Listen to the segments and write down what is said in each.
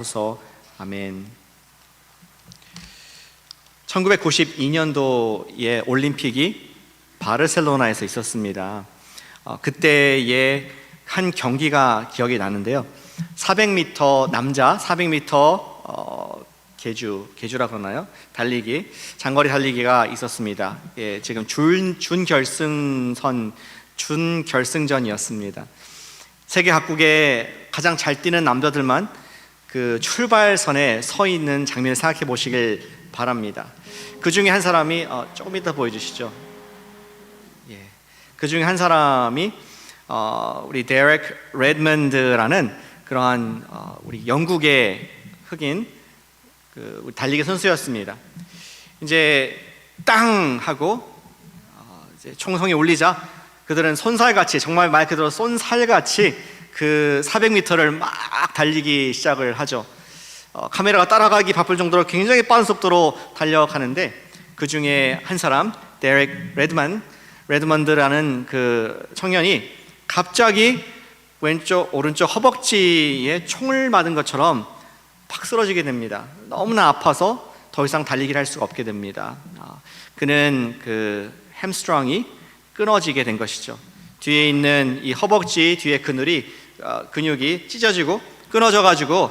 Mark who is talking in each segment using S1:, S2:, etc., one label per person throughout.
S1: 서 아멘. 1992년도에 올림픽이 바르셀로나에서 있었습니다. 그때의 한 경기가 기억이 나는데요. 400m 남자 400m 계주라 그러나요? 달리기, 장거리 달리기가 있었습니다. 지금 준결승전이었습니다. 세계 각국의 가장 잘 뛰는 남자들만 그 출발선에 서 있는 장면을 생각해 보시길 바랍니다. 그 중에 한 사람이 조금 이따 보여주시죠. 그 중에 한 사람이 우리 데렉 레드먼드라는 그러한 우리 영국의 흑인 그 달리기 선수였습니다. 이제 땅 하고 이제 총성이 울리자 그들은 손살같이, 정말 말 그대로 쏜살같이 그 400m를 막 달리기 시작을 하죠. 카메라가 따라가기 바쁠 정도로 굉장히 빠른 속도로 달려가는데, 그 중에 한 사람, 데렉 레드먼드라는 그 청년이 갑자기 왼쪽 오른쪽 허벅지에 총을 맞은 것처럼 팍 쓰러지게 됩니다. 너무나 아파서 더 이상 달리기를 할 수가 없게 됩니다. 그는 그 햄스트링이 끊어지게 된 것이죠. 뒤에 있는 이 허벅지 뒤에 근육이 찢어지고 끊어져 가지고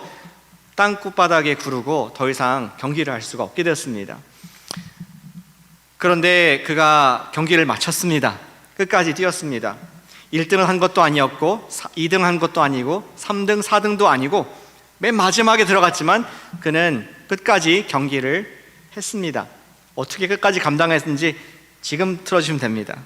S1: 땅바닥에 구르고 더 이상 경기를 할 수가 없게 되었습니다. 그런데 그가 경기를 마쳤습니다. 끝까지 뛰었습니다. 1등을 한 것도 아니었고 2등 한 것도 아니고 3등, 4등도 아니고 맨 마지막에 들어갔지만 그는 끝까지 경기를 했습니다. 어떻게 끝까지 감당했는지 지금 틀어주시면 됩니다.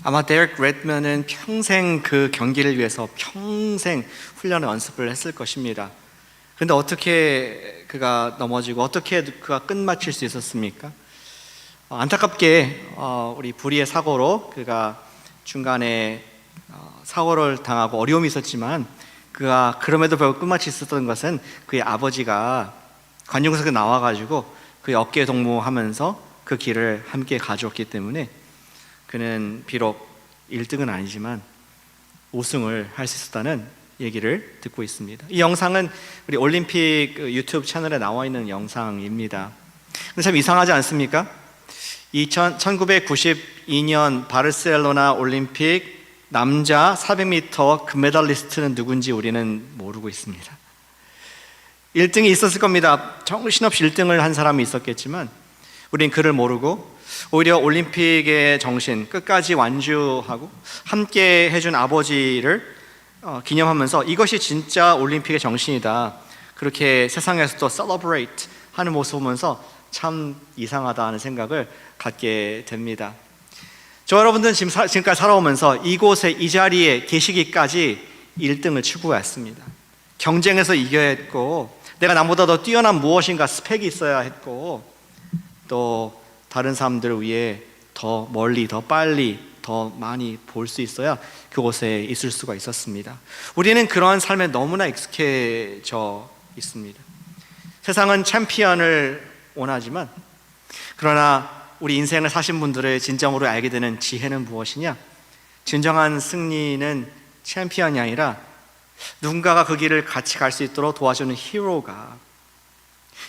S1: 아마 데렉 레드먼은 평생 그 경기를 위해서 평생 훈련을 연습을 했을 것입니다. 그런데 어떻게 그가 넘어지고 어떻게 그가 끝마칠 수 있었습니까? 안타깝게 우리 불의의 사고로 그가 중간에 사고를 당하고 어려움이 있었지만, 그가 그럼에도 불구하고 끝마칠 수 있었던 것은 그의 아버지가 관중석에 나와가지고 그의 어깨 동무하면서 그 길을 함께 가주었기 때문에 그는 비록 1등은 아니지만 우승을 할 수 있었다는 얘기를 듣고 있습니다. 이 영상은 우리 올림픽 유튜브 채널에 나와 있는 영상입니다. 근데 참 이상하지 않습니까? 1992년 바르셀로나 올림픽 남자 400m 금메달리스트는 누군지 우리는 모르고 있습니다. 1등이 있었을 겁니다. 정신없이 1등을 한 사람이 있었겠지만 우린 그를 모르고 오히려 올림픽의 정신 끝까지 완주하고 함께 해준 아버지를 기념하면서 이것이 진짜 올림픽의 정신이다, 그렇게 세상에서도 celebrate 하는 모습을 보면서 참 이상하다 하는 생각을 갖게 됩니다. 저 여러분들은 지금까지 살아오면서 이곳에 이 자리에 계시기까지 1등을 추구했습니다. 경쟁에서 이겨야 했고, 내가 남보다 더 뛰어난 무엇인가 스펙이 있어야 했고, 또 다른 사람들을 위해 더 멀리, 더 빨리, 더 많이 볼 수 있어야 그곳에 있을 수가 있었습니다. 우리는 그러한 삶에 너무나 익숙해져 있습니다. 세상은 챔피언을 원하지만, 그러나 우리 인생을 사신 분들의 진정으로 알게 되는 지혜는 무엇이냐? 진정한 승리는 챔피언이 아니라 누군가가 그 길을 같이 갈 수 있도록 도와주는 히어로가,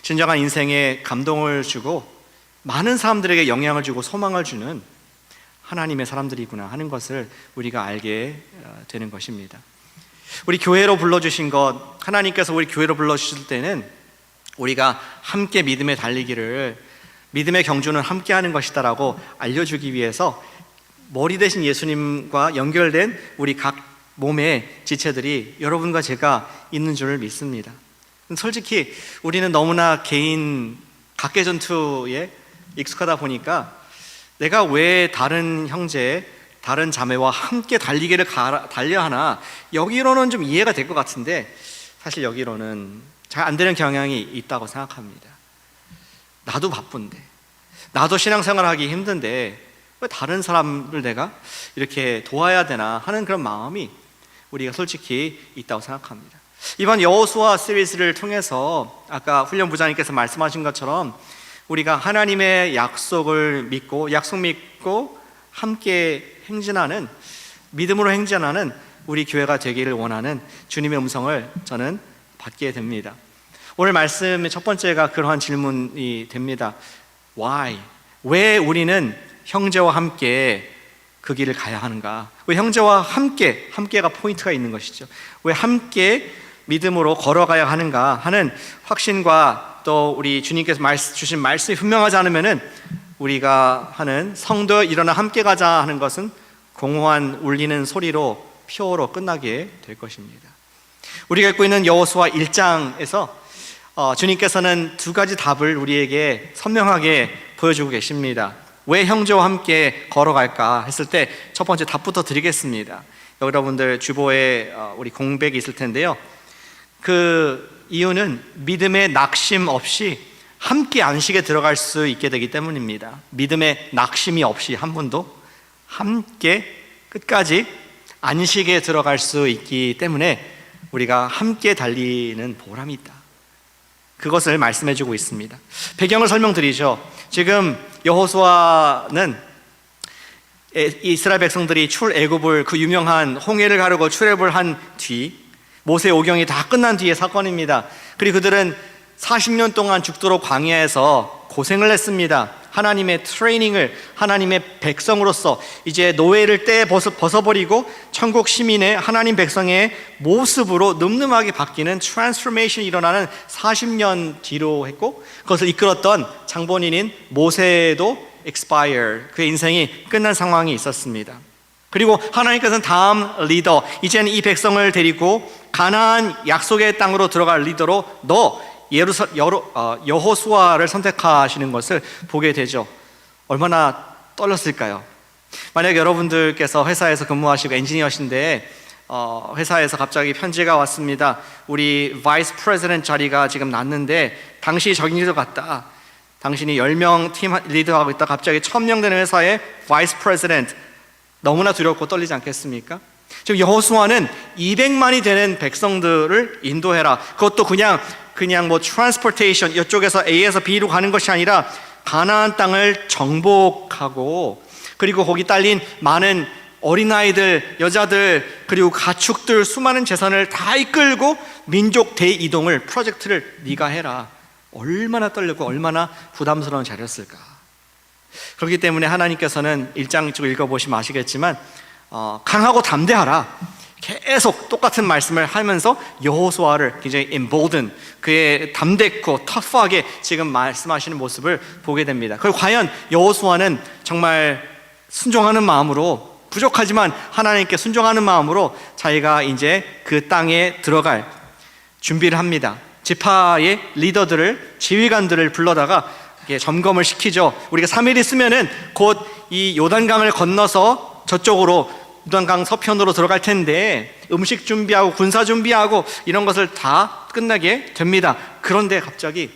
S1: 진정한 인생에 감동을 주고 많은 사람들에게 영향을 주고 소망을 주는 하나님의 사람들이구나 하는 것을 우리가 알게 되는 것입니다. 우리 교회로 불러주신 것, 하나님께서 우리 교회로 불러주실 때는 우리가 함께 믿음의 달리기를, 믿음의 경주는 함께 하는 것이다 라고 알려주기 위해서 머리 대신 예수님과 연결된 우리 각 몸의 지체들이 여러분과 제가 있는 줄 믿습니다. 솔직히 우리는 너무나 개인 각계 전투에 익숙하다 보니까 내가 왜 다른 형제, 다른 자매와 함께 달리기를 달려야 하나, 여기로는 좀 이해가 될 것 같은데 사실 여기로는 잘 안 되는 경향이 있다고 생각합니다. 나도 바쁜데, 나도 신앙생활하기 힘든데 왜 다른 사람을 내가 이렇게 도와야 되나 하는 그런 마음이 우리가 솔직히 있다고 생각합니다. 이번 여호수아 시리즈를 통해서 아까 훈련부장님께서 말씀하신 것처럼 우리가 하나님의 약속을 믿고, 약속 믿고 함께 행진하는, 믿음으로 행진하는 우리 교회가 되기를 원하는 주님의 음성을 저는 받게 됩니다. 오늘 말씀의 첫 번째가 그러한 질문이 됩니다. Why? 왜 우리는 형제와 함께 그 길을 가야 하는가? 왜 형제와 함께가 포인트가 있는 것이죠. 왜 함께 믿음으로 걸어가야 하는가 하는 확신과 또 우리 주님께서 주신 말씀이 분명하지 않으면은 우리가 하는 성도 일어나 함께 가자 하는 것은 공허한 울리는 소리로 표어로 끝나게 될 것입니다. 우리가 읽고 있는 여호수아 1장에서 주님께서는 두 가지 답을 우리에게 선명하게 보여주고 계십니다. 왜 형제와 함께 걸어갈까 했을 때 첫 번째 답부터 드리겠습니다. 여러분들 주보에 우리 공백이 있을 텐데요. 그 이유는 믿음의 낙심 없이 함께 안식에 들어갈 수 있게 되기 때문입니다. 믿음의 낙심이 없이 한 분도 함께 끝까지 안식에 들어갈 수 있기 때문에 우리가 함께 달리는 보람이 있다, 그것을 말씀해주고 있습니다. 배경을 설명드리죠. 지금 여호수아는 이스라엘 백성들이 출애굽을, 그 유명한 홍해를 가르고 출애굽을 한 뒤, 모세 오경이 다 끝난 뒤의 사건입니다. 그리고 그들은 40년 동안 죽도록 광야에서 고생을 했습니다. 하나님의 트레이닝을, 하나님의 백성으로서 이제 노예를 벗어버리고 천국 시민의 하나님 백성의 모습으로 늠름하게 바뀌는 트랜스포메이션이 일어나는 40년 뒤로 했고, 그것을 이끌었던 장본인인 모세도 expire, 그의 인생이 끝난 상황이 있었습니다. 그리고 하나님께서는 다음 리더, 이제는 이 백성을 데리고 가나안 약속의 땅으로 들어갈 리더로 여호수아를 선택하시는 것을 보게 되죠. 얼마나 떨렸을까요? 만약 여러분들께서 회사에서 근무하시고 엔지니어신데 회사에서 갑자기 편지가 왔습니다. 우리 바이스 프레지던트 자리가 지금 났는데 당신이 적임자 같다. 당신이 10명 팀 리더하고 있다 갑자기 1000명 되는 회사의 바이스 프레지던트, 너무나 두렵고 떨리지 않겠습니까? 지금 여호수아는 200만이 되는 백성들을 인도해라. 그것도 그냥 뭐 트랜스포테이션, 이쪽에서 A에서 B로 가는 것이 아니라 가나안 땅을 정복하고, 그리고 거기 딸린 많은 어린아이들, 여자들, 그리고 가축들, 수많은 재산을 다 이끌고 민족 대이동을, 프로젝트를 네가 해라. 얼마나 떨렸고 얼마나 부담스러운 자리였을까. 그렇기 때문에 하나님께서는 1장 쭉 읽어보시면 아시겠지만 강하고 담대하라, 계속 똑같은 말씀을 하면서 여호수아를 굉장히 embolden, 그의 담대고 터프하게 지금 말씀하시는 모습을 보게 됩니다. 그리고 과연 여호수아는 정말 순종하는 마음으로, 부족하지만 하나님께 순종하는 마음으로 자기가 이제 그 땅에 들어갈 준비를 합니다. 지파의 리더들을, 지휘관들을 불러다가 점검을 시키죠. 우리가 3일 있으면은 곧 이 요단강을 건너서 저쪽으로 요단강 서편으로 들어갈 텐데 음식 준비하고 군사 준비하고 이런 것을 다 끝나게 됩니다. 그런데 갑자기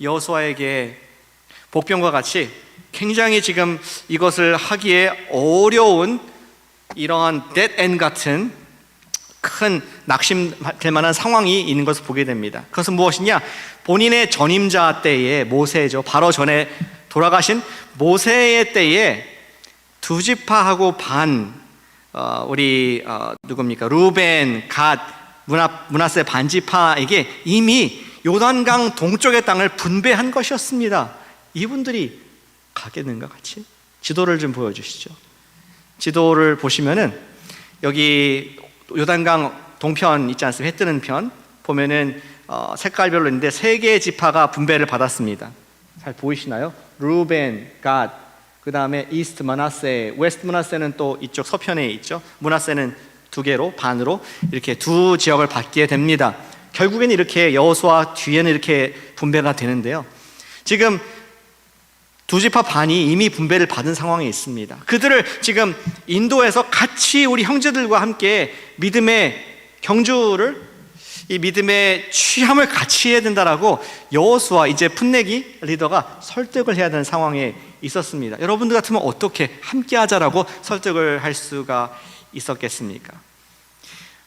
S1: 여호수아에게 복병과 같이 굉장히 지금 이것을 하기에 어려운 이러한 dead end 같은 큰 낙심될 만한 상황이 있는 것을 보게 됩니다. 그것은 무엇이냐? 본인의 전임자 때에, 모세죠, 바로 전에 돌아가신 모세의 때에 두 지파하고 반, 누굽니까? 루벤, 갓, 므낫세 반지파에게 이미 요단강 동쪽의 땅을 분배한 것이었습니다. 이분들이 가겠는가 같이? 지도를 좀 보여주시죠. 지도를 보시면은 여기 요단강 동편 있지 않습니까? 해 뜨는 편 보면은 색깔별로 있는데 3개의 지파가 분배를 받았습니다. 잘 보이시나요? 루벤, 갓, 그 다음에 이스트 므낫세, 웨스트 므낫세는 또 이쪽 서편에 있죠. 므낫세는 2개로, 반으로 이렇게 두 지역을 받게 됩니다. 결국엔 이렇게 여호수아 뒤에는 이렇게 분배가 되는데요. 지금 두 지파 반이 이미 분배를 받은 상황에 있습니다. 그들을 지금 인도에서 같이 우리 형제들과 함께 믿음의 경주를, 이 믿음의 취함을 같이 해야 된다라고 여호수아, 이제 풋내기 리더가 설득을 해야 되는 상황에 있었습니다. 여러분들 같으면 어떻게 함께 하자라고 설득을 할 수가 있었겠습니까?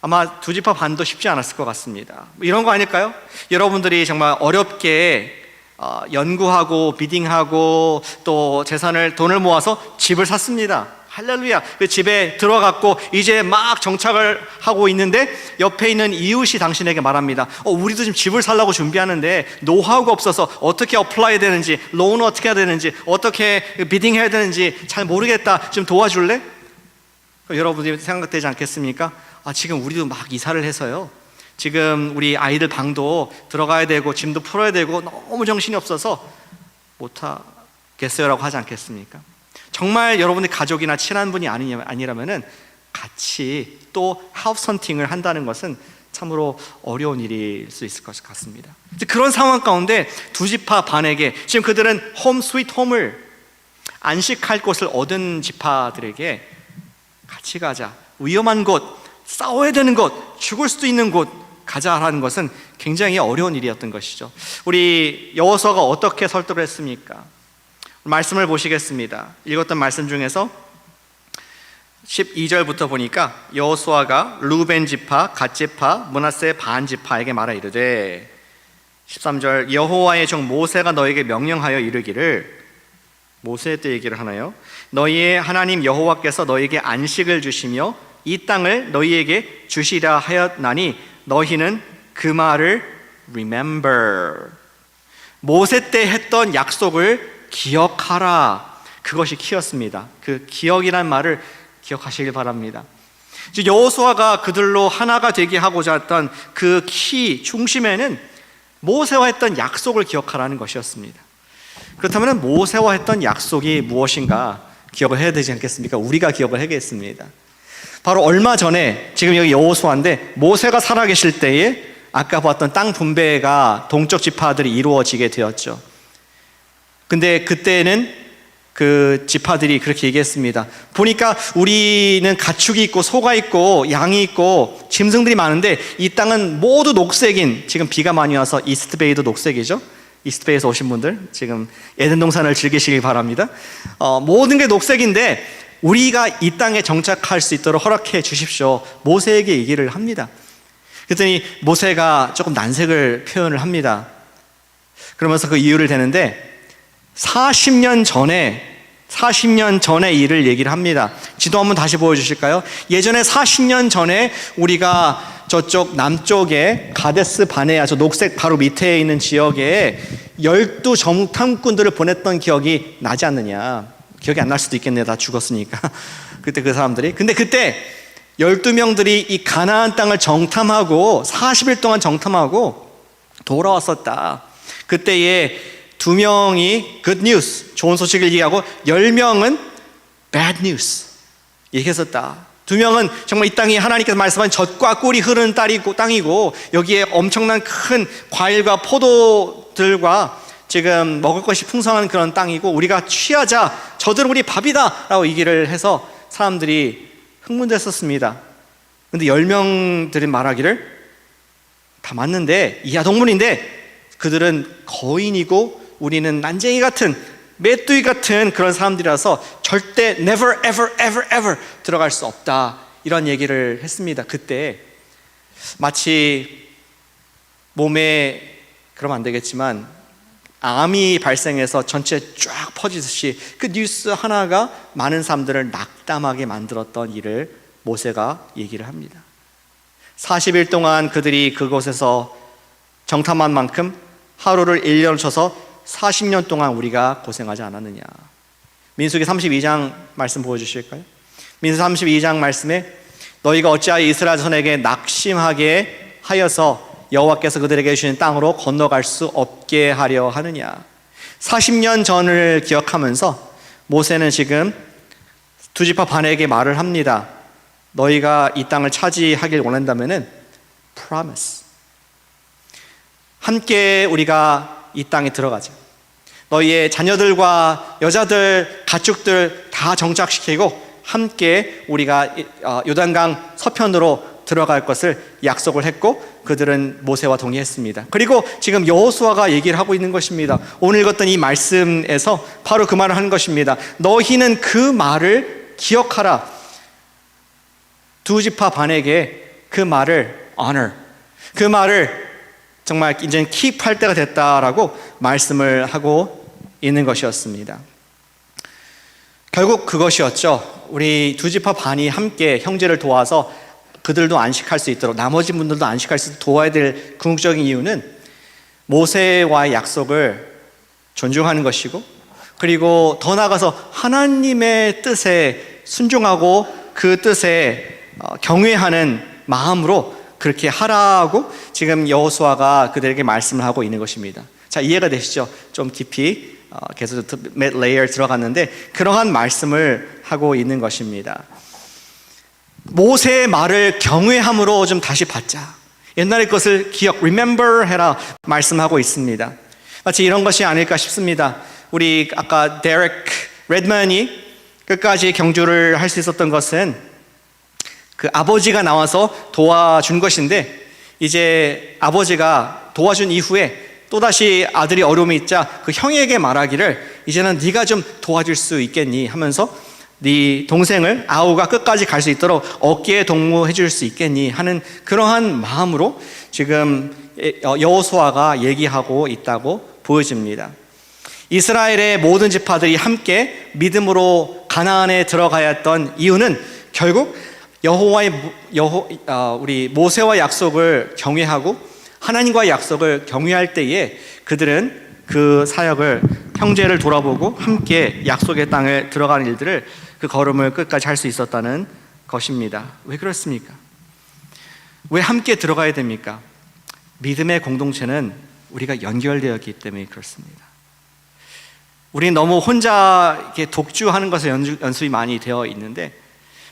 S1: 아마 두 지파 반도 쉽지 않았을 것 같습니다. 이런 거 아닐까요? 여러분들이 정말 어렵게 연구하고 비딩하고 또 돈을 모아서 집을 샀습니다. 할렐루야. 그 집에 들어갔고 이제 막 정착을 하고 있는데 옆에 있는 이웃이 당신에게 말합니다. 우리도 지금 집을 살려고 준비하는데 노하우가 없어서 어떻게 어플라이 되는지, 론은 어떻게 해야 되는지, 어떻게 비딩해야 되는지 잘 모르겠다, 좀 도와줄래? 여러분들이 생각되지 않겠습니까? 지금 우리도 막 이사를 해서요, 지금 우리 아이들 방도 들어가야 되고 짐도 풀어야 되고 너무 정신이 없어서 못하겠어요 라고 하지 않겠습니까? 정말 여러분의 가족이나 친한 분이 아니라면은 같이 또 하우스 헌팅을 한다는 것은 참으로 어려운 일일 수 있을 것 같습니다. 그런 상황 가운데 두 지파 반에게 지금 그들은 홈 스윗 홈을, 안식할 곳을 얻은 지파들에게 같이 가자, 위험한 곳, 싸워야 되는 곳, 죽을 수도 있는 곳 가자라는 것은 굉장히 어려운 일이었던 것이죠. 우리 여호수아가 어떻게 설득을 했습니까? 말씀을 보시겠습니다. 읽었던 말씀 중에서 12절부터 보니까 여호수아가 루벤 지파, 갓 지파, 므낫세 반 지파에게 말하 이르되, 13절, 여호와의 종 모세가 너에게 명령하여 이르기를, 모세 때 얘기를 하나요? 너희의 하나님 여호와께서 너희에게 안식을 주시며 이 땅을 너희에게 주시라 하였나니 너희는 그 말을 remember, 모세 때 했던 약속을 기억하라. 그것이 키였습니다. 그 기억이란 말을 기억하시길 바랍니다. 여호수아가 그들로 하나가 되게 하고자 했던 그 키 중심에는 모세와 했던 약속을 기억하라는 것이었습니다. 그렇다면 모세와 했던 약속이 무엇인가 기억을 해야 되지 않겠습니까? 우리가 기억을 하겠습니다. 바로 얼마 전에, 지금 여기 여호수아인데 모세가 살아계실 때에 아까 봤던 땅 분배가 동쪽 지파들이 이루어지게 되었죠. 근데 그때는 그 지파들이 그렇게 얘기했습니다. 보니까 우리는 가축이 있고 소가 있고 양이 있고 짐승들이 많은데 이 땅은 모두 녹색인, 지금 비가 많이 와서 이스트베이도 녹색이죠. 이스트베이에서 오신 분들 지금 에덴 동산을 즐기시길 바랍니다. 모든 게 녹색인데 우리가 이 땅에 정착할 수 있도록 허락해 주십시오. 모세에게 얘기를 합니다. 그랬더니 모세가 조금 난색을 표현을 합니다. 그러면서 그 이유를 대는데 40년 전에 40년 전의 일을 얘기를 합니다. 지도 한번 다시 보여주실까요? 예전에 40년 전에 우리가 저쪽 남쪽에 가데스 바네아, 저 녹색 바로 밑에 있는 지역에 12 정탐꾼들을 보냈던 기억이 나지 않느냐. 기억이 안 날 수도 있겠네요. 다 죽었으니까. 그때 그 사람들이. 근데 그때 12명들이 이 가나안 땅을 정탐하고 40일 동안 정탐하고 돌아왔었다. 그때에 2명이 good news, 좋은 소식을 얘기하고 10명은 bad news 얘기했었다. 2명은 정말 이 땅이 하나님께서 말씀한 젖과 꿀이 흐르는 땅이고 여기에 엄청난 큰 과일과 포도들과 지금 먹을 것이 풍성한 그런 땅이고 우리가 취하자, 저들은 우리 밥이다 라고 얘기를 해서 사람들이 흥분됐었습니다. 근데 10명들이 말하기를 다 맞는데 이하동문인데 그들은 거인이고 우리는 난쟁이 같은 메뚜기 같은 그런 사람들이라서 절대 never ever ever ever 들어갈 수 없다, 이런 얘기를 했습니다. 그때 마치 몸에, 그러면 안 되겠지만 암이 발생해서 전체 쫙 퍼지듯이 그 뉴스 하나가 많은 사람들을 낙담하게 만들었던 일을 모세가 얘기를 합니다. 40일 동안 그들이 그곳에서 정탐한 만큼 하루를 1년을 쳐서 40년 동안 우리가 고생하지 않았느냐. 민수기 32장 말씀 보여주실까요? 민수기 32장 말씀에 너희가 어찌하여 이스라엘 자손에게 낙심하게 하여서 여호와께서 그들에게 주신 땅으로 건너갈 수 없게 하려 하느냐. 40년 전을 기억하면서 모세는 지금 두 지파 반에게 말을 합니다. 너희가 이 땅을 차지하길 원한다면은 promise, 함께 우리가 이 땅에 들어가자. 너희의 자녀들과 여자들, 가축들 다 정착시키고 함께 우리가 요단강 서편으로 들어갈 것을 약속을 했고 그들은 모세와 동의했습니다. 그리고 지금 여호수아가 얘기를 하고 있는 것입니다. 오늘 읽었던 이 말씀에서 바로 그 말을 하는 것입니다. 너희는 그 말을 기억하라. 두 지파 반에게 그 말을 honor, 그 말을 정말 이제는 킵할 때가 됐다라고 말씀을 하고 있는 것이었습니다. 결국 그것이었죠. 우리 두 지파 반이 함께 형제를 도와서 그들도 안식할 수 있도록, 나머지 분들도 안식할 수 있도록 도와야 될 궁극적인 이유는 모세와의 약속을 존중하는 것이고, 그리고 더 나아가서 하나님의 뜻에 순종하고 그 뜻에 경외하는 마음으로 그렇게 하라고 지금 여호수아가 그들에게 말씀을 하고 있는 것입니다. 자, 이해가 되시죠? 좀 깊이 계속 몇 레이어 들어갔는데 그러한 말씀을 하고 있는 것입니다. 모세의 말을 경외함으로 좀 다시 받자. 옛날의 것을 기억, remember 해라 말씀하고 있습니다. 마치 이런 것이 아닐까 싶습니다. 우리 아까 데렉 레드먼이 끝까지 경주를 할 수 있었던 것은 그 아버지가 나와서 도와준 것인데, 이제 아버지가 도와준 이후에 또다시 아들이 어려움이 있자 그 형에게 말하기를 이제는 네가 좀 도와줄 수 있겠니 하면서 네 동생을 아우가 끝까지 갈 수 있도록 어깨에 동무해 줄 수 있겠니 하는 그러한 마음으로 지금 여호수아가 얘기하고 있다고 보여집니다. 이스라엘의 모든 지파들이 함께 믿음으로 가나안에 들어가야 했던 이유는 결국 우리 모세와 약속을 경외하고 하나님과의 약속을 경외할 때에 그들은 그 사역을, 형제를 돌아보고 함께 약속의 땅에 들어가는 일들을, 그 걸음을 끝까지 할 수 있었다는 것입니다. 왜 그렇습니까? 왜 함께 들어가야 됩니까? 믿음의 공동체는 우리가 연결되어 있기 때문에 그렇습니다. 우리는 너무 혼자 이렇게 독주하는 것에 연습이 많이 되어 있는데,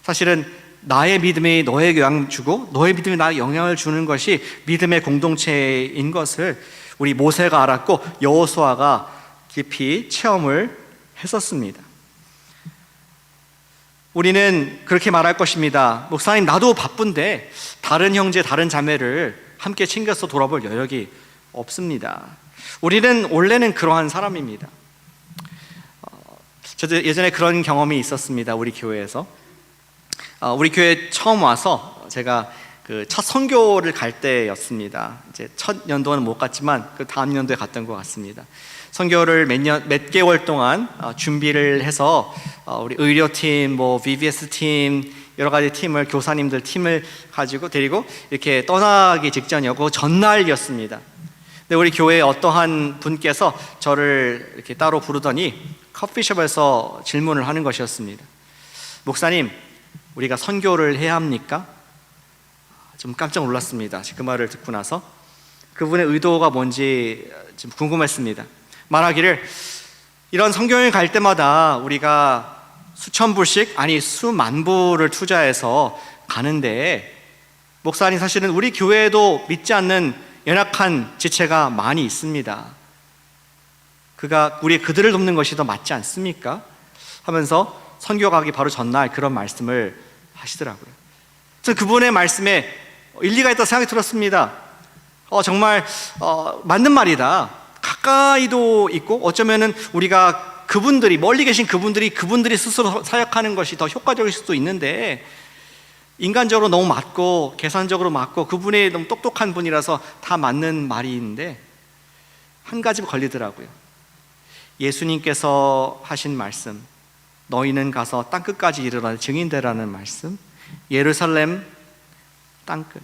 S1: 사실은 나의 믿음이 너에게 영향을 주고 너의 믿음이 나에게 영향을 주는 것이 믿음의 공동체인 것을 우리 모세가 알았고 여호수아가 깊이 체험을 했었습니다. 우리는 그렇게 말할 것입니다. 목사님, 나도 바쁜데 다른 형제, 다른 자매를 함께 챙겨서 돌아볼 여력이 없습니다. 우리는 원래는 그러한 사람입니다. 저도 예전에 그런 경험이 있었습니다. 우리 교회에서 우리 교회 처음 와서 제가 그 첫 선교를 갈 때였습니다. 이제 첫 연도는 못 갔지만 그 다음 연도에 갔던 것 같습니다. 선교를 몇 개월 동안 준비를 해서 우리 의료팀, 뭐 VBS 팀, 여러 가지 팀을, 교사님들 팀을 가지고 데리고 이렇게 떠나기 직전이었고 전날이었습니다. 근데 우리 교회에 어떠한 분께서 저를 이렇게 따로 부르더니 커피숍에서 질문을 하는 것이었습니다. 목사님, 우리가 선교를 해야 합니까? 좀 깜짝 놀랐습니다. 그 말을 듣고 나서 그분의 의도가 뭔지 좀 궁금했습니다. 말하기를, 이런 선교여행 갈 때마다 우리가 수천 불씩, 아니 수만 불을 투자해서 가는데, 목사님 사실은 우리 교회에도 믿지 않는 연약한 지체가 많이 있습니다. 그들을 돕는 것이 더 맞지 않습니까? 하면서 선교 가기 바로 전날 그런 말씀을 하시더라고요. 그래서 그분의 말씀에 일리가 있다고 생각이 들었습니다. 정말 맞는 말이다. 가까이도 있고 어쩌면은 우리가 멀리 계신 그분들이 스스로 사역하는 것이 더 효과적일 수도 있는데, 인간적으로 너무 맞고 계산적으로 맞고 그분이 너무 똑똑한 분이라서 다 맞는 말인데, 한 가지 걸리더라고요. 예수님께서 하신 말씀, 너희는 가서 땅끝까지 이르러 증인되라는 말씀, 예루살렘 땅끝,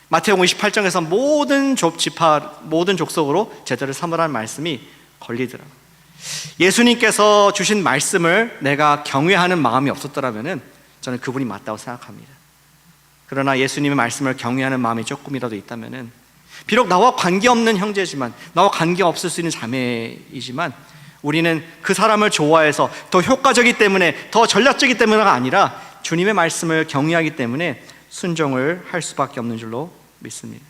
S1: 마태복음 28장에서 모든 족속으로 제자를 삼으라는 말씀이 걸리더라고요. 예수님께서 주신 말씀을 내가 경외하는 마음이 없었더라면 저는 그분이 맞다고 생각합니다. 그러나 예수님의 말씀을 경외하는 마음이 조금이라도 있다면, 비록 나와 관계없는 형제지만, 나와 관계없을 수 있는 자매이지만, 우리는 그 사람을 좋아해서 더 효과적이기 때문에, 더 전략적이기 때문에가 아니라 주님의 말씀을 경외하기 때문에 순종을 할 수밖에 없는 줄로 믿습니다.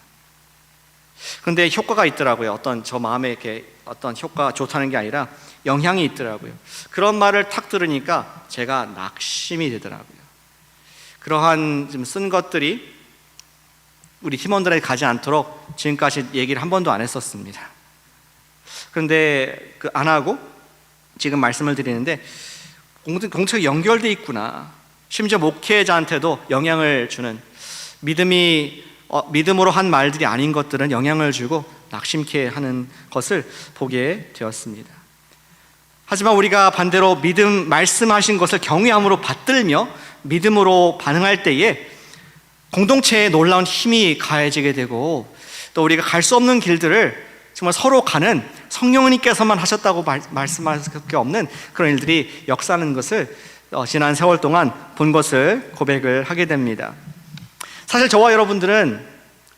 S1: 그런데 효과가 있더라고요. 저 마음에 이렇게 어떤 효과가 좋다는 게 아니라 영향이 있더라고요. 그런 말을 탁 들으니까 제가 낙심이 되더라고요. 그러한 좀 쓴 것들이 우리 팀원들에게 가지 않도록 지금까지 얘기를 한 번도 안 했었습니다. 그런데 안 하고 지금 말씀을 드리는데, 공책에 연결되어 있구나. 심지어 목회자한테도 영향을 주는, 믿음으로 한 말들이 아닌 것들은 영향을 주고 낙심케 하는 것을 보게 되었습니다. 하지만 우리가 반대로 말씀하신 것을 경외함으로 받들며 믿음으로 반응할 때에 공동체에 놀라운 힘이 가해지게 되고, 또 우리가 갈 수 없는 길들을 정말 서로 가는, 성령님께서만 하셨다고 말씀할 수밖에 없는 그런 일들이 역사하는 것을 지난 세월 동안 본 것을 고백을 하게 됩니다. 사실 저와 여러분들은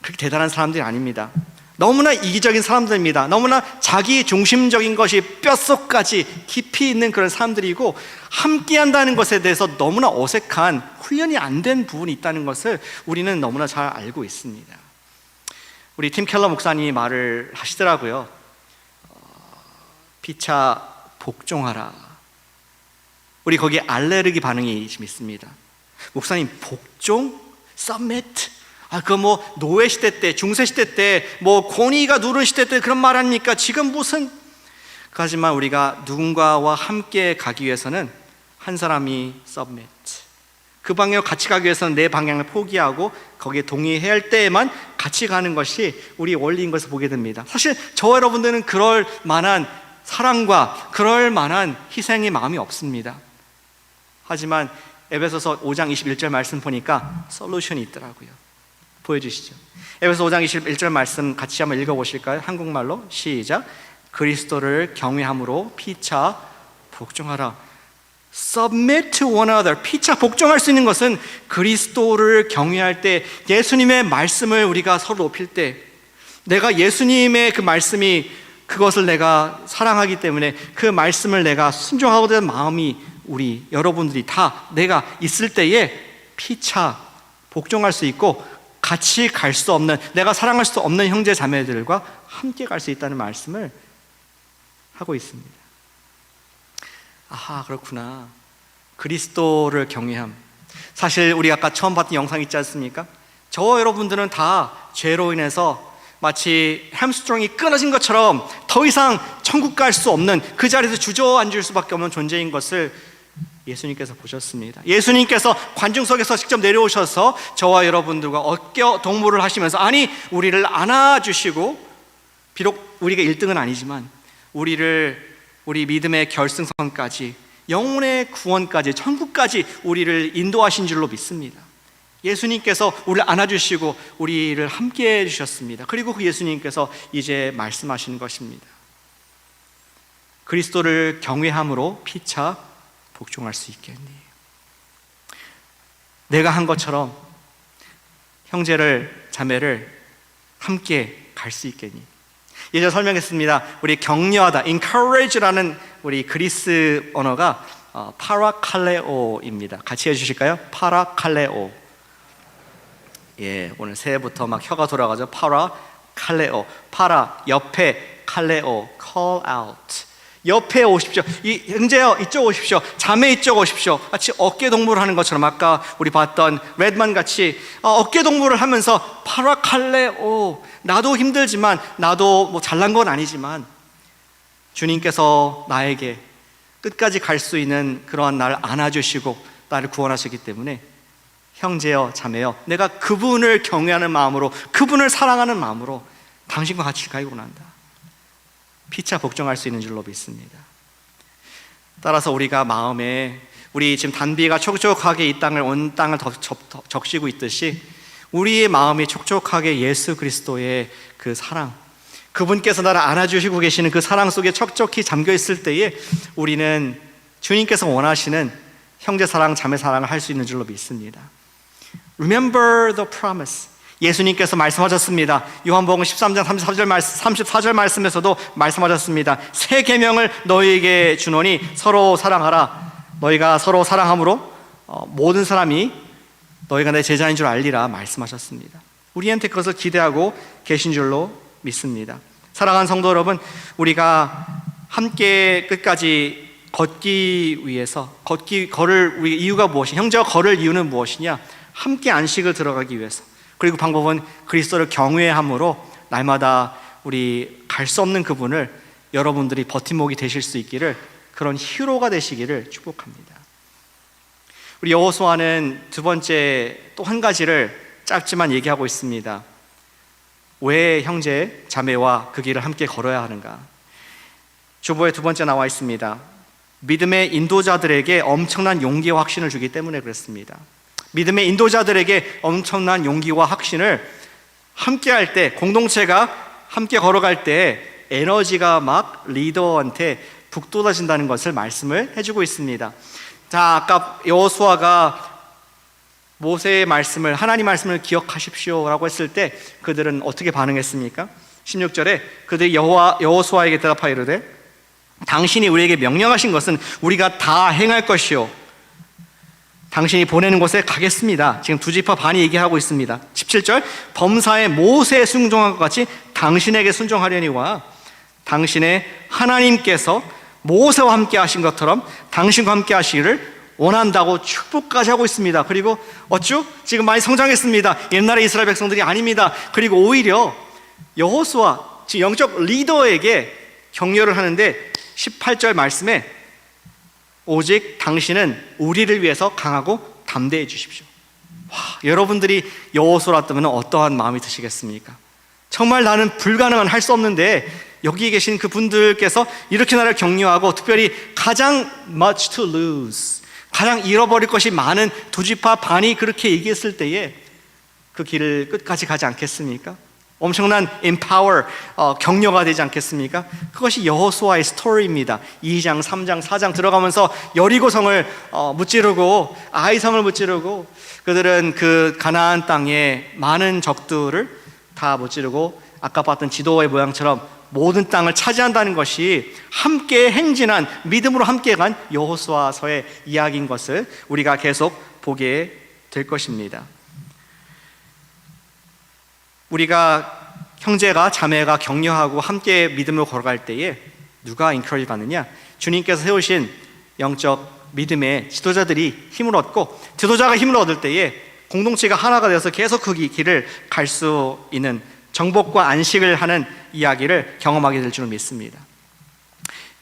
S1: 그렇게 대단한 사람들이 아닙니다. 너무나 이기적인 사람들입니다. 너무나 자기 중심적인 것이 뼛속까지 깊이 있는 그런 사람들이고, 함께 한다는 것에 대해서 너무나 어색한, 훈련이 안 된 부분이 있다는 것을 우리는 너무나 잘 알고 있습니다. 우리 팀 켈러 목사님이 말을 하시더라고요. 피차 복종하라. 우리 거기에 알레르기 반응이 좀 있습니다. 목사님, 복종? 서밋? 그거 뭐 노예 시대 때, 중세 시대 때, 뭐 권위가 누른 시대 때 그런 말 합니까? 지금 무슨? 하지만 우리가 누군가와 함께 가기 위해서는 한 사람이 서밋, 그 방향으로 같이 가기 위해서는 내 방향을 포기하고 거기에 동의해야 할 때에만 같이 가는 것이 우리 원리인 것을 보게 됩니다. 사실 저와 여러분들은 그럴 만한 사랑과 그럴 만한 희생의 마음이 없습니다. 하지만 에베소서 5장 21절 말씀 보니까 솔루션이 있더라고요. 보여주시죠. 에베소 5장 21절 말씀 같이 한번 읽어보실까요? 한국말로 시작. 그리스도를 경외함으로 피차 복종하라. Submit to one another. 피차 복종할 수 있는 것은 그리스도를 경외할 때, 예수님의 말씀을 우리가 서로 높일 때, 내가 예수님의 그 말씀이, 그것을 내가 사랑하기 때문에 그 말씀을 내가 순종하고 되는 마음이 우리 여러분들이 다 내가 있을 때에 피차 복종할 수 있고, 같이 갈 수 없는, 내가 사랑할 수 없는 형제 자매들과 함께 갈 수 있다는 말씀을 하고 있습니다. 아하, 그렇구나. 그리스도를 경외함. 사실 우리 아까 처음 봤던 영상 있지 않습니까? 저와 여러분들은 다 죄로 인해서 마치 햄스트링이 끊어진 것처럼 더 이상 천국 갈 수 없는, 그 자리에서 주저앉을 수밖에 없는 존재인 것을 예수님께서 보셨습니다. 예수님께서 관중석에서 직접 내려오셔서 저와 여러분들과 어깨 동무를 하시면서, 아니 우리를 안아주시고, 비록 우리가 1등은 아니지만 우리 믿음의 결승선까지, 영혼의 구원까지, 천국까지 우리를 인도하신 줄로 믿습니다. 예수님께서 우리를 안아주시고 우리를 함께 해주셨습니다. 그리고 그 예수님께서 이제 말씀하시는 것입니다. 그리스도를 경외함으로 피차 복종할 수 있겠니? 내가 한 것처럼 형제를, 자매를 함께 갈 수 있겠니? 예전 설명했습니다. 우리 격려하다, encourage라는 우리 그리스 언어가 파라칼레오입니다. 같이 해주실까요? 파라칼레오. 예, 오늘 새해부터 막 혀가 돌아가죠. 파라칼레오. 파라, 옆에, 칼레오, call out. 옆에 오십시오. 형제요, 이쪽 오십시오. 자매 이쪽 오십시오. 같이 어깨 동무를 하는 것처럼 아까 우리 봤던 레드만 같이 어깨 동무를 하면서 파라칼레오. 나도 힘들지만, 나도 뭐 잘난 건 아니지만 주님께서 나에게 끝까지 갈 수 있는 그러한 나를 안아주시고 나를 구원하셨기 때문에 형제여, 자매여, 내가 그분을 경외하는 마음으로, 그분을 사랑하는 마음으로 당신과 같이 가기로 한다. 피차 복종할 수 있는 줄로 믿습니다. 따라서 우리가 마음에, 우리 지금 단비가 촉촉하게 이 땅을, 온 땅을 적시고 있듯이 우리의 마음이 촉촉하게 예수 그리스도의 그 사랑, 그분께서 나를 안아주시고 계시는 그 사랑 속에 척척히 잠겨 있을 때에 우리는 주님께서 원하시는 형제 사랑, 자매 사랑을 할 수 있는 줄로 믿습니다. Remember the promise. 예수님께서 말씀하셨습니다. 요한복음 13장 34절 말씀에서도 말씀하셨습니다. 새 계명을 너희에게 주노니 서로 사랑하라. 너희가 서로 사랑함으로 모든 사람이 너희가 내 제자인 줄 알리라 말씀하셨습니다. 우리한테 그것을 기대하고 계신 줄로 믿습니다. 사랑하는 성도 여러분, 우리가 함께 끝까지 걷기 위해서 걸을 우리 이유가 무엇이냐? 형제와 걸을 이유는 무엇이냐? 함께 안식을 들어가기 위해서. 그리고 방법은 그리스도를 경외함으로 날마다 우리 갈 수 없는 그분을 여러분들이 버팀목이 되실 수 있기를, 그런 히로가 되시기를 축복합니다. 우리 여호수아는 두 번째 또 한 가지를 짧지만 얘기하고 있습니다. 왜 형제, 자매와 그 길을 함께 걸어야 하는가? 주보에 두 번째 나와 있습니다. 믿음의 인도자들에게 엄청난 용기와 확신을 주기 때문에 그렇습니다. 믿음의 인도자들에게 엄청난 용기와 확신을 함께 할 때, 공동체가 함께 걸어갈 때 에너지가 막 리더한테 북돋아진다는 것을 말씀을 해주고 있습니다. 자, 아까 여호수아가 모세의 말씀을, 하나님 말씀을 기억하십시오 라고 했을 때 그들은 어떻게 반응했습니까? 16절에 그들이 여호수아에게 대답하여 이르되 당신이 우리에게 명령하신 것은 우리가 다 행할 것이요 당신이 보내는 곳에 가겠습니다. 지금 두 지파 반이 얘기하고 있습니다. 17절, 범사에 모세에 순종한 것 같이 당신에게 순종하려니와 당신의 하나님께서 모세와 함께 하신 것처럼 당신과 함께 하시기를 원한다고 축복까지 하고 있습니다. 그리고 어쭈? 지금 많이 성장했습니다. 옛날의 이스라엘 백성들이 아닙니다. 그리고 오히려 여호수아, 지금 영적 리더에게 격려를 하는데 18절 말씀에 오직 당신은 우리를 위해서 강하고 담대해 주십시오. 와, 여러분들이 여호수아라면 어떠한 마음이 드시겠습니까? 정말 나는 불가능한, 할 수 없는데 여기 계신 그 분들께서 이렇게 나를 격려하고, 특별히 가장 much to lose, 가장 잃어버릴 것이 많은 두 지파 반이 그렇게 얘기했을 때에 그 길을 끝까지 가지 않겠습니까? 엄청난 empower, 격려가 되지 않겠습니까? 그것이 여호수아의 스토리입니다. 2장, 3장, 4장 들어가면서 여리고성을 무찌르고 아이성을 무찌르고, 그들은 그 가나안 땅에 많은 적들을 다 무찌르고 아까 봤던 지도의 모양처럼 모든 땅을 차지한다는 것이 함께 행진한, 믿음으로 함께 간 여호수아서의 이야기인 것을 우리가 계속 보게 될 것입니다. 우리가 형제가, 자매가 격려하고 함께 믿음으로 걸어갈 때에 누가 인커리지 받느냐? 주님께서 세우신 영적 믿음의 지도자들이 힘을 얻고, 지도자가 힘을 얻을 때에 공동체가 하나가 되어서 계속 그 길을 갈 수 있는 정복과 안식을 하는 이야기를 경험하게 될 줄 믿습니다.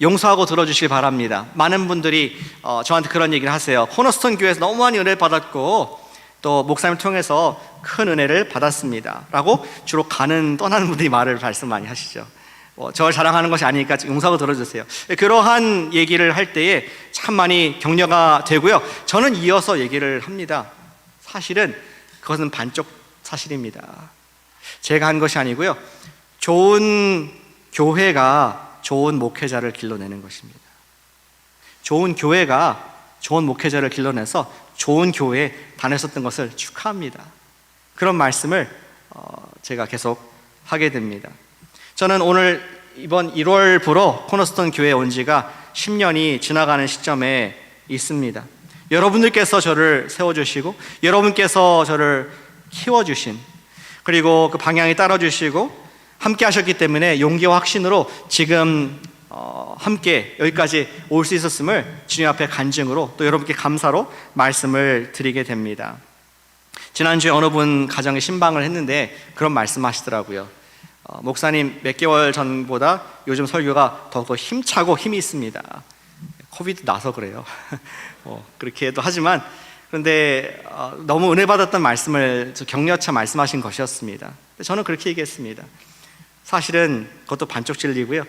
S1: 용서하고 들어주시기 바랍니다. 많은 분들이 저한테 그런 얘기를 하세요. 코너스톤 교회에서 너무 많이 은혜를 받았고 또 목사님을 통해서 큰 은혜를 받았습니다 라고 주로 떠나는 분들이 말을 말씀 많이 하시죠. 저를 자랑하는 것이 아니니까 용서하고 들어주세요. 그러한 얘기를 할 때에 참 많이 격려가 되고요. 저는 이어서 얘기를 합니다. 사실은 그것은 반쪽 사실입니다. 제가 한 것이 아니고요. 좋은 교회가 좋은 목회자를 길러내는 것입니다. 좋은 교회가 좋은 목회자를 길러내서 좋은 교회에 다녔었던 것을 축하합니다. 그런 말씀을 제가 계속 하게 됩니다. 저는 오늘 이번 1월부로 코너스톤 교회에 온 지가 10년이 지나가는 시점에 있습니다. 여러분들께서 저를 세워주시고 여러분께서 저를 키워주신, 그리고 그 방향에 따라주시고 함께 하셨기 때문에 용기와 확신으로 지금 함께 여기까지 올 수 있었음을 주님 앞에 간증으로 또 여러분께 감사로 말씀을 드리게 됩니다. 지난주에 어느 분 가정에 신방을 했는데 그런 말씀 하시더라고요. 목사님, 몇 개월 전보다 요즘 설교가 더욱 힘차고 힘이 있습니다. 코비드 나서 그래요. 그렇게도 하지만, 그런데 너무 은혜 받았던 말씀을 격려차 말씀하신 것이었습니다. 저는 그렇게 얘기했습니다. 사실은 그것도 반쪽 진리고요.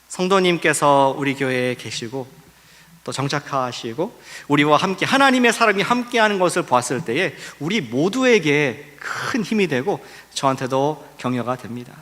S1: 성도님께서 우리 교회에 계시고 또 정착하시고 우리와 함께 하나님의 사람이 함께하는 것을 보았을 때에 우리 모두에게 큰 힘이 되고 저한테도 격려가 됩니다.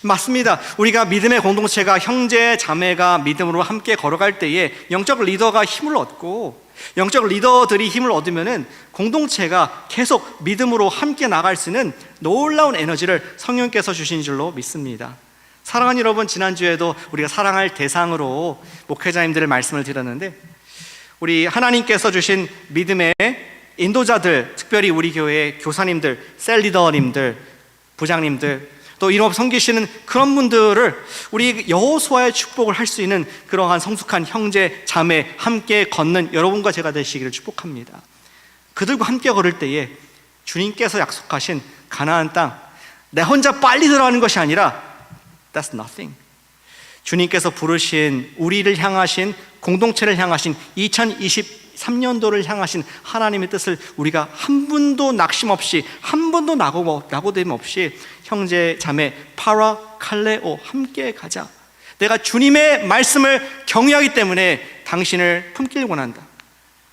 S1: 맞습니다. 우리가 믿음의 공동체가, 형제 자매가 믿음으로 함께 걸어갈 때에 영적 리더가 힘을 얻고 영적 리더들이 힘을 얻으면은 공동체가 계속 믿음으로 함께 나갈 수 있는 놀라운 에너지를 성령께서 주신 줄로 믿습니다. 사랑하는 여러분, 지난주에도 우리가 사랑할 대상으로 목회자님들의 말씀을 드렸는데, 우리 하나님께서 주신 믿음의 인도자들, 특별히 우리 교회의 교사님들, 셀리더님들, 부장님들, 또 인업 섬기시는 그런 분들을 우리 여호수아의 축복을 할 수 있는 그러한 성숙한 형제, 자매, 함께 걷는 여러분과 제가 되시기를 축복합니다. 그들과 함께 걸을 때에 주님께서 약속하신 가나안 땅, 내 혼자 빨리 들어가는 것이 아니라 That's nothing. 주님께서 부르신, 우리를 향하신, 공동체를 향하신 2023년도를 향하신 하나님의 뜻을 우리가 한 분도 낙심 없이, 한 번도 낙오됨 없이 형제, 자매, 파라, 칼레오 함께 가자. 내가 주님의 말씀을 경외하기 때문에 당신을 품길 원한다.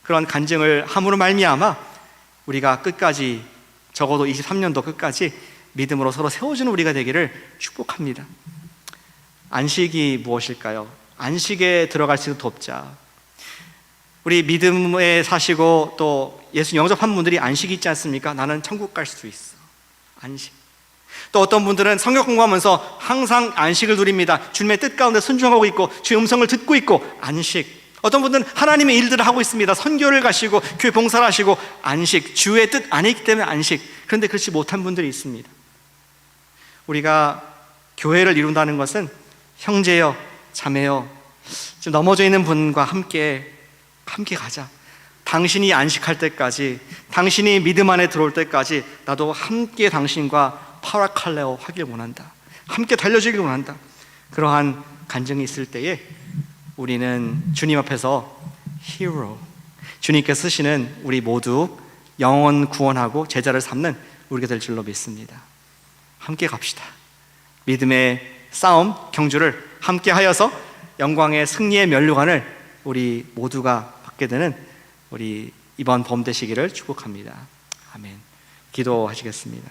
S1: 그런 간증을 함으로 말미암아 우리가 끝까지, 적어도 23년도 끝까지 믿음으로 서로 세워주는 우리가 되기를 축복합니다. 안식이 무엇일까요? 안식에 들어갈 수 있는 돕자. 우리 믿음에 사시고 또 예수 영접한 분들이 안식이 있지 않습니까? 나는 천국 갈 수 있어. 안식. 또 어떤 분들은 성경 공부하면서 항상 안식을 누립니다. 주님의 뜻 가운데 순종하고 있고 주의 음성을 듣고 있고 안식. 어떤 분들은 하나님의 일들을 하고 있습니다. 선교를 가시고 교회 봉사를 하시고 안식, 주의 뜻 아니기 때문에 안식. 그런데 그렇지 못한 분들이 있습니다. 우리가 교회를 이룬다는 것은 형제여, 자매여, 지금 넘어져 있는 분과 함께 가자. 당신이 안식할 때까지, 당신이 믿음 안에 들어올 때까지 나도 함께 당신과 파라칼레오 하길 원한다. 함께 달려주길 원한다. 그러한 간증이 있을 때에 우리는 주님 앞에서 히어로, 주님께서 쓰시는 우리 모두 영혼 구원하고 제자를 삼는 우리가 될 줄로 믿습니다. 함께 갑시다. 믿음의 싸움, 경주를 함께 하여서 영광의 승리의 면류관을 우리 모두가 받게 되는 우리 이번 봄 되시기를 축복합니다. 아멘. 기도하시겠습니다.